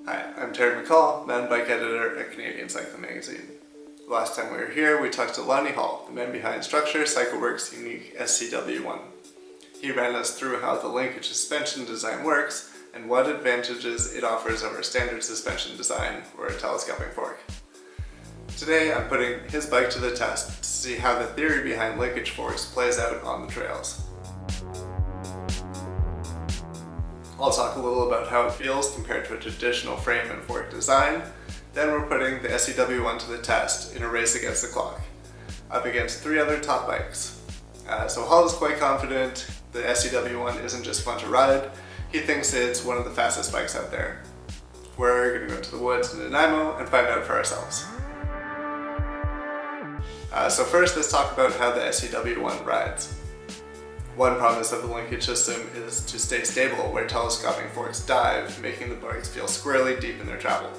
Hi, I'm Terry McCall, mountain bike editor at Canadian Cycling Magazine. Last time we were here, we talked to Lonnie Hall, the man behind Structure Cycleworks' unique SCW1. He ran us through how the linkage suspension design works and what advantages it offers over standard suspension design or a telescoping fork. Today I'm putting his bike to the test to see how the theory behind linkage forks plays out on the trails. I'll talk a little about how it feels compared to a traditional frame and fork design. Then we're putting the SCW1 to the test in a race against the clock, up against 3 other top bikes. So Hall is quite confident the SCW1 isn't just fun to ride, he thinks it's one of the fastest bikes out there. We're going to go to the woods in Nanaimo and find out for ourselves. So first let's talk about how the SCW1 rides. One promise of the linkage system is to stay stable where telescoping forks dive, making the bikes feel squarely deep in their travel.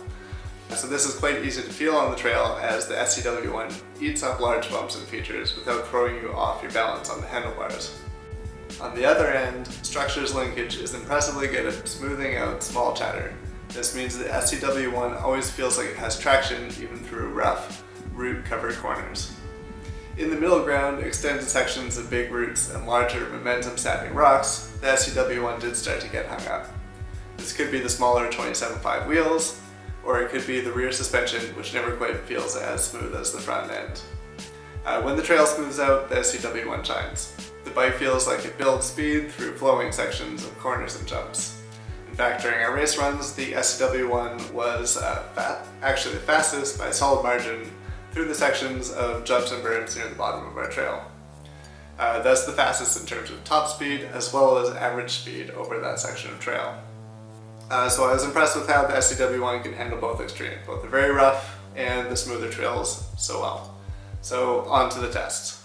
So this is quite easy to feel on the trail as the SCW1 eats up large bumps and features without throwing you off your balance on the handlebars. On the other end, Structure's linkage is impressively good at smoothing out small chatter. This means the SCW1 always feels like it has traction even through rough, root-covered corners. In the middle ground, extended sections of big roots and larger momentum-sapping rocks, the SCW1 did start to get hung up. This could be the smaller 27.5 wheels, or it could be the rear suspension, which never quite feels as smooth as the front end. When the trail smooths out, the SCW1 shines. The bike feels like it builds speed through flowing sections of corners and jumps. In fact, during our race runs, the SCW1 was actually the fastest by a solid margin through the sections of jumps and berms near the bottom of our trail. Thus the fastest in terms of top speed as well as average speed over that section of trail. So I was impressed with how the SCW1 can handle both extremes, both the very rough and the smoother trails so well. So on to the test.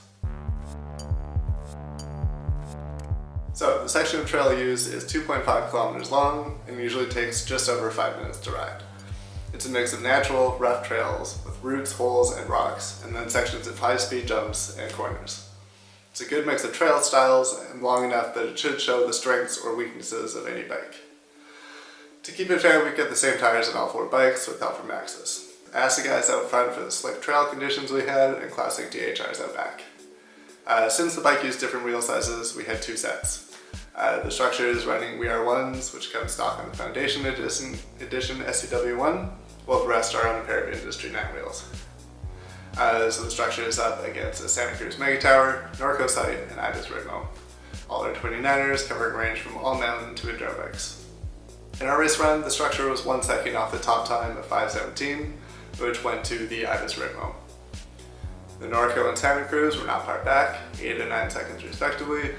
So the section of trail used is 2.5 kilometers long and usually takes just over 5 minutes to ride. It's a mix of natural, rough trails with roots, holes, and rocks, and then sections of high-speed jumps and corners. It's a good mix of trail styles and long enough that it should show the strengths or weaknesses of any bike. To keep it fair, we've got the same tires on all 4 bikes with help from Axis. Asked the guys out front for the slick trail conditions we had and classic DHRs out back. Since the bike used different wheel sizes, we had 2 sets. The Structure is running WR1s, which come stock on the Foundation Edition SCW1, while the rest are on a pair of Industry 9 wheels. So the Structure is up against a Santa Cruz Mega Tower, Norco Site, and Ibis Ritmo. All our 29ers covering range from all mountain to enduro bikes. In our race run, the Structure was 1 second off the top time of 5:17, which went to the Ibis Ritmo. The Norco and Santa Cruz were not far back, 8 and 9 seconds respectively.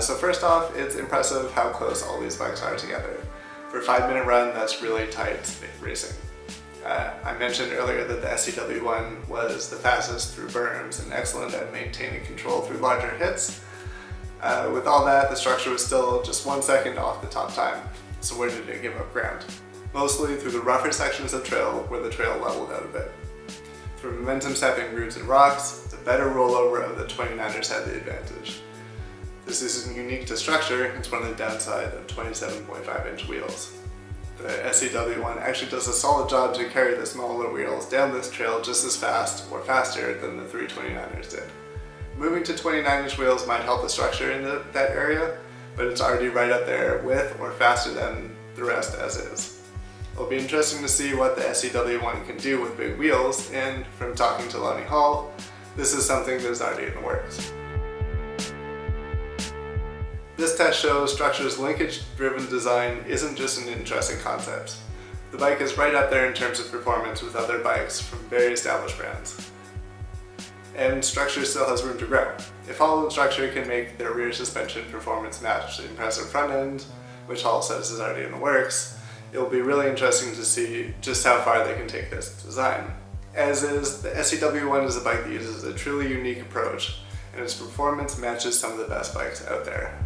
So first off, it's impressive how close all these bikes are together. For a 5-minute run, that's really tight racing. I mentioned earlier that the SCW1 was the fastest through berms and excellent at maintaining control through larger hits. With all that, the Structure was still just 1 second off the top time. So where did it give up ground? Mostly through the rougher sections of trail where the trail leveled out a bit. Through momentum-sapping roots and rocks, the better rollover of the 29ers had the advantage. This isn't unique to Structure, it's one of the downside of 27.5-inch wheels. The SCW1 actually does a solid job to carry the smaller wheels down this trail just as fast or faster than the 329ers did. Moving to 29-inch wheels might help the Structure in that area, but it's already right up there with or faster than the rest as is. It'll be interesting to see what the SCW1 can do with big wheels, and from talking to Lonnie Hall, this is something that's already in the works. This test shows Structure's linkage-driven design isn't just an interesting concept. The bike is right up there in terms of performance with other bikes from very established brands. And Structure still has room to grow. If Hall and Structure can make their rear suspension performance match the impressive front end, which Hall says is already in the works, it'll be really interesting to see just how far they can take this design. As is, the SCW1 is a bike that uses a truly unique approach, and its performance matches some of the best bikes out there.